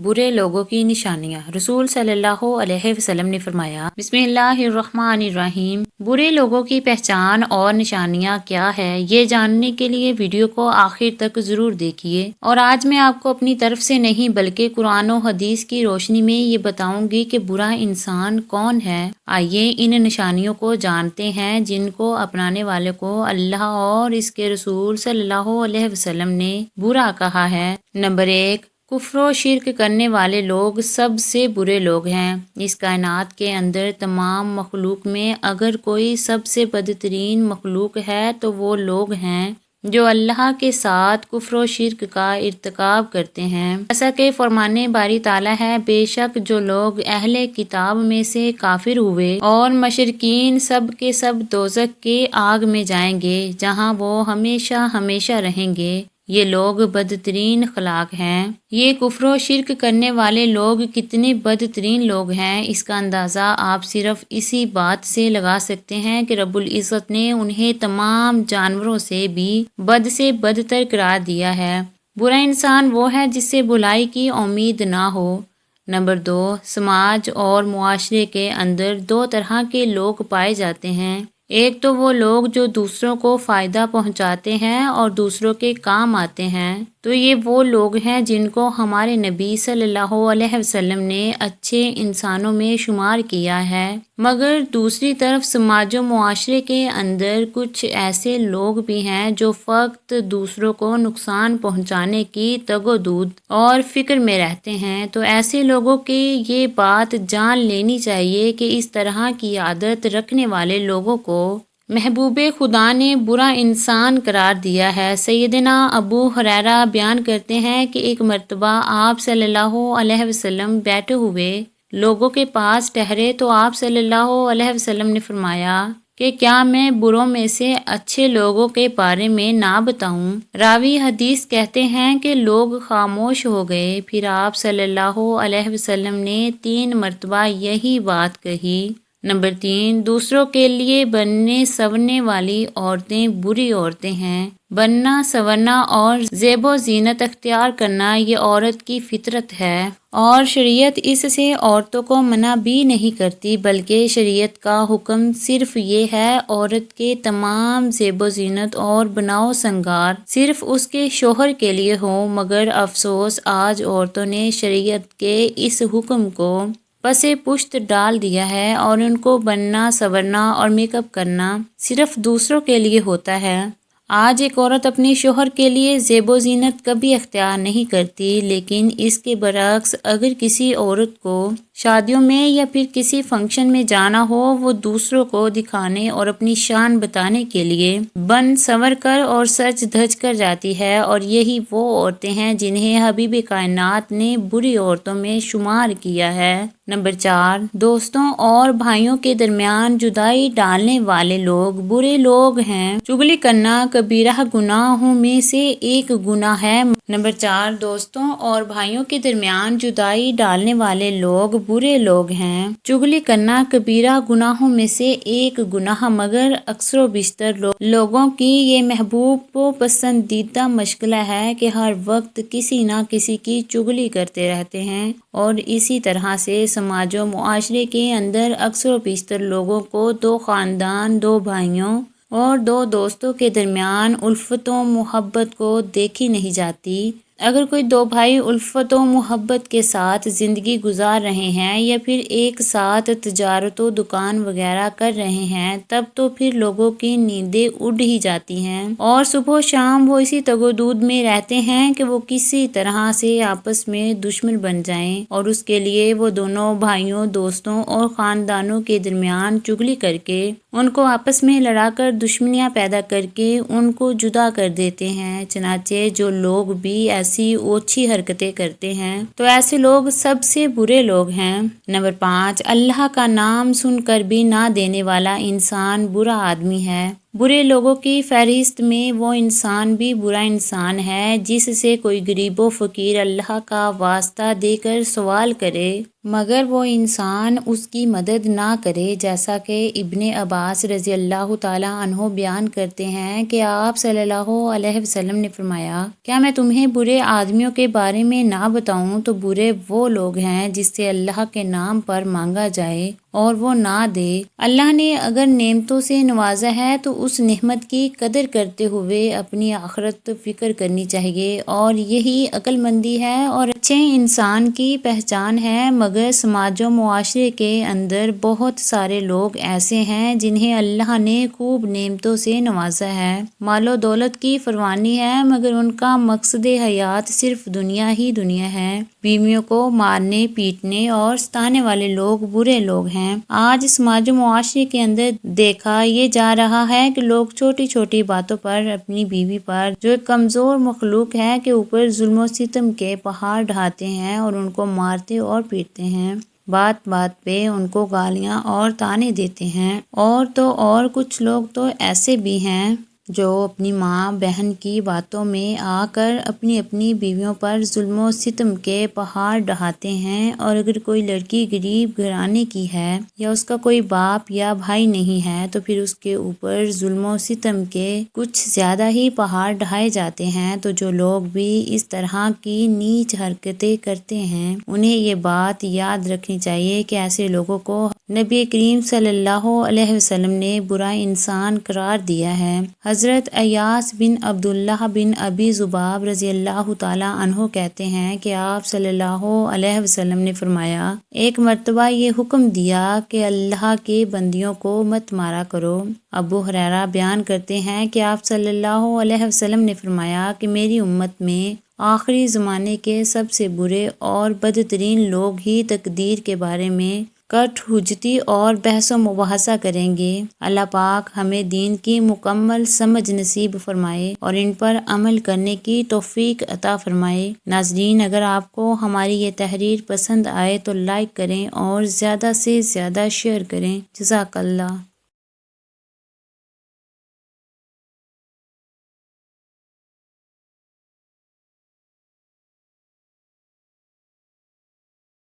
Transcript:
برے لوگوں کی نشانیاں۔ رسول صلی اللہ علیہ وسلم نے فرمایا، بسم اللہ الرحمن الرحیم، برے لوگوں کی پہچان اور نشانیاں کیا ہے، یہ جاننے کے لیے ویڈیو کو آخر تک ضرور دیکھیے۔ اور آج میں آپ کو اپنی طرف سے نہیں بلکہ قرآن و حدیث کی روشنی میں یہ بتاؤں گی کہ برا انسان کون ہے۔ آئیے ان نشانیوں کو جانتے ہیں جن کو اپنانے والے کو اللہ اور اس کے رسول صلی اللہ علیہ وسلم نے برا کہا ہے۔ نمبر 1، کفر و شرک کرنے والے لوگ سب سے برے لوگ ہیں۔ اس کائنات کے اندر تمام مخلوق میں اگر کوئی سب سے بدترین مخلوق ہے تو وہ لوگ ہیں جو اللہ کے ساتھ کفر و شرک کا ارتکاب کرتے ہیں۔ جیسا کہ فرمان باری تعالیٰ ہے، بے شک جو لوگ اہل کتاب میں سے کافر ہوئے اور مشرکین سب کے سب دوزخ کے آگ میں جائیں گے جہاں وہ ہمیشہ ہمیشہ رہیں گے، یہ لوگ بدترین اخلاق ہیں۔ یہ کفر و شرک کرنے والے لوگ کتنے بدترین لوگ ہیں، اس کا اندازہ آپ صرف اسی بات سے لگا سکتے ہیں کہ رب العزت نے انہیں تمام جانوروں سے بھی بد سے بدتر قرار دیا ہے۔ برا انسان وہ ہے جس سے بھلائی کی امید نہ ہو۔ نمبر 2، سماج اور معاشرے کے اندر دو طرح کے لوگ پائے جاتے ہیں۔ ایک تو وہ لوگ جو دوسروں کو فائدہ پہنچاتے ہیں اور دوسروں کے کام آتے ہیں، تو یہ وہ لوگ ہیں جن کو ہمارے نبی صلی اللہ علیہ وسلم نے اچھے انسانوں میں شمار کیا ہے۔ مگر دوسری طرف سماج و معاشرے کے اندر کچھ ایسے لوگ بھی ہیں جو فقط دوسروں کو نقصان پہنچانے کی تگ و دود اور فکر میں رہتے ہیں۔ تو ایسے لوگوں کی یہ بات جان لینی چاہیے کہ اس طرح کی عادت رکھنے والے لوگوں کو محبوب خدا نے برا انسان قرار دیا ہے۔ سیدنا ابو ہریرہ بیان کرتے ہیں کہ ایک مرتبہ آپ صلی اللہ علیہ وسلم بیٹھے ہوئے لوگوں کے پاس ٹھہرے تو آپ صلی اللہ علیہ وسلم نے فرمایا کہ کیا میں بروں میں سے اچھے لوگوں کے بارے میں نہ بتاؤں؟ راوی حدیث کہتے ہیں کہ لوگ خاموش ہو گئے، پھر آپ صلی اللہ علیہ وسلم نے 3 مرتبہ یہی بات کہی۔ نمبر 3، دوسروں کے لیے بننے سنورنے والی عورتیں بری عورتیں ہیں۔ بننا سنورنا اور زیب و زینت اختیار کرنا یہ عورت کی فطرت ہے اور شریعت اس سے عورتوں کو منع بھی نہیں کرتی، بلکہ شریعت کا حکم صرف یہ ہے عورت کے تمام زیب و زینت اور بناؤ سنگار صرف اس کے شوہر کے لیے ہو۔ مگر افسوس آج عورتوں نے شریعت کے اس حکم کو پس پشت ڈال دیا ہے اور ان کو بننا سنورنا اور میک اپ کرنا صرف دوسروں کے لیے ہوتا ہے۔ آج ایک عورت اپنے شوہر کے لیے زیب و زینت کبھی اختیار نہیں کرتی، لیکن اس کے برعکس اگر کسی عورت کو شادیوں میں یا پھر کسی فنکشن میں جانا ہو، وہ دوسروں کو دکھانے اور اپنی شان بتانے کے لیے بن سنور کر اور سج دھج کر جاتی ہے، اور یہی وہ عورتیں ہیں جنہیں حبیب کائنات نے بری عورتوں میں شمار کیا ہے۔ نمبر 4، دوستوں اور بھائیوں کے درمیان جدائی ڈالنے والے لوگ برے لوگ ہیں۔ چغلی کرنا کبیرہ گناہوں میں سے ایک گناہ ہے۔ نمبر 4، دوستوں اور بھائیوں کے درمیان جدائی ڈالنے والے لوگ برے لوگ ہیں۔ چغلی کرنا کبیرہ گناہوں میں سے ایک گناہ، مگر اکثر و بیشتر لوگوں کی یہ محبوب و پسندیدہ مشغلہ ہے کہ ہر وقت کسی نہ کسی کی چغلی کرتے رہتے ہیں، اور اسی طرح سے سماج و معاشرے کے اندر اکثر و بیشتر لوگوں کو 2 خاندان، 2 بھائیوں اور 2 دوستوں کے درمیان الفت و محبت کو دیکھی نہیں جاتی۔ اگر کوئی 2 بھائی الفت و محبت کے ساتھ زندگی گزار رہے ہیں یا پھر ایک ساتھ تجارت و دکان وغیرہ کر رہے ہیں، تب تو پھر لوگوں کی نیندیں اڑ ہی جاتی ہیں اور صبح و شام وہ اسی تگ و دود میں رہتے ہیں کہ وہ کسی طرح سے آپس میں دشمن بن جائیں، اور اس کے لیے وہ دونوں بھائیوں، دوستوں اور خاندانوں کے درمیان چغلی کر کے ان کو آپس میں لڑا کر دشمنیاں پیدا کر کے ان کو جدا کر دیتے ہیں۔ چنانچہ جو لوگ بھی ایسی اوچھی حرکتیں کرتے ہیں تو ایسے لوگ سب سے برے لوگ ہیں۔ نمبر 5، اللہ کا نام سن کر بھی نہ دینے والا انسان برا آدمی ہے۔ برے لوگوں کی فہرست میں وہ انسان بھی برا انسان ہے جس سے کوئی غریب و فقیر اللہ کا واسطہ دے کر سوال کرے مگر وہ انسان اس کی مدد نہ کرے، جیسا کہ ابن عباس رضی اللہ تعالیٰ عنہ بیان کرتے ہیں کہ آپ صلی اللہ علیہ وسلم نے فرمایا، کیا میں تمہیں برے آدمیوں کے بارے میں نہ بتاؤں؟ تو برے وہ لوگ ہیں جس سے اللہ کے نام پر مانگا جائے اور وہ نہ دے۔ اللہ نے اگر نعمتوں سے نوازا ہے تو اس نعمت کی قدر کرتے ہوئے اپنی آخرت فکر کرنی چاہیے، اور یہی عقل مندی ہے اور اچھے انسان کی پہچان ہے۔ مگر سماج و معاشرے کے اندر بہت سارے لوگ ایسے ہیں جنہیں اللہ نے خوب نعمتوں سے نوازا ہے، مال و دولت کی فراوانی ہے، مگر ان کا مقصد حیات صرف دنیا ہی دنیا ہے۔ بیویوں کو مارنے پیٹنے اور ستانے والے لوگ برے لوگ ہیں۔ آج سماج و معاشرے کے اندر دیکھا یہ جا رہا ہے کہ لوگ چھوٹی چھوٹی باتوں پر اپنی بیوی پر، جو ایک کمزور مخلوق ہے، کے اوپر ظلم و ستم کے پہاڑ ڈھاتے ہیں اور ان کو مارتے اور پیٹتے ہیں، بات بات پہ ان کو گالیاں اور طعنے دیتے ہیں۔ اور کچھ لوگ تو ایسے بھی ہیں جو اپنی ماں بہن کی باتوں میں آ کر اپنی بیویوں پر ظلم و ستم کے پہاڑ ڈھاتے ہیں، اور اگر کوئی لڑکی غریب گھرانے کی ہے یا اس کا کوئی باپ یا بھائی نہیں ہے تو پھر اس کے اوپر ظلم و ستم کے کچھ زیادہ ہی پہاڑ ڈھائے جاتے ہیں۔ تو جو لوگ بھی اس طرح کی نیچ حرکتیں کرتے ہیں انہیں یہ بات یاد رکھنی چاہیے کہ ایسے لوگوں کو نبی کریم صلی اللہ علیہ وسلم نے برا انسان قرار دیا ہے۔ حضرت ایاس بن عبداللہ بن ابی ذباب رضی اللہ تعالیٰ عنہ کہتے ہیں کہ آپ صلی اللہ علیہ وسلم نے فرمایا، ایک مرتبہ یہ حکم دیا کہ اللہ کے بندیوں کو مت مارا کرو۔ ابو ہریرہ بیان کرتے ہیں کہ آپ صلی اللہ علیہ وسلم نے فرمایا کہ میری امت میں آخری زمانے کے سب سے برے اور بدترین لوگ ہی تقدیر کے بارے میں کٹ حجتی اور بحث و مباحثہ کریں گے۔ اللہ پاک ہمیں دین کی مکمل سمجھ نصیب فرمائے اور ان پر عمل کرنے کی توفیق عطا فرمائے۔ ناظرین، اگر آپ کو ہماری یہ تحریر پسند آئے تو لائک کریں اور زیادہ سے زیادہ شیئر کریں۔ جزاک اللہ۔